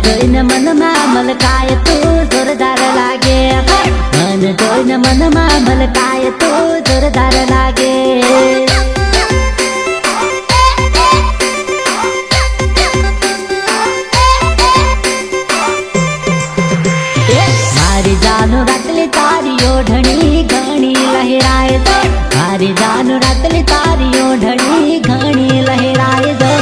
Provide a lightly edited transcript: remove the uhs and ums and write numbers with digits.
Join मनमा मलकाए तू जोरदार लागे, मन जोइन मनमा मलकाए तू जोरदार लागे। मारी जानो रातले तारी ओढणी घणी लहराए दो, मारी जानो रातले तारी ओढणी घणी लहराए दो।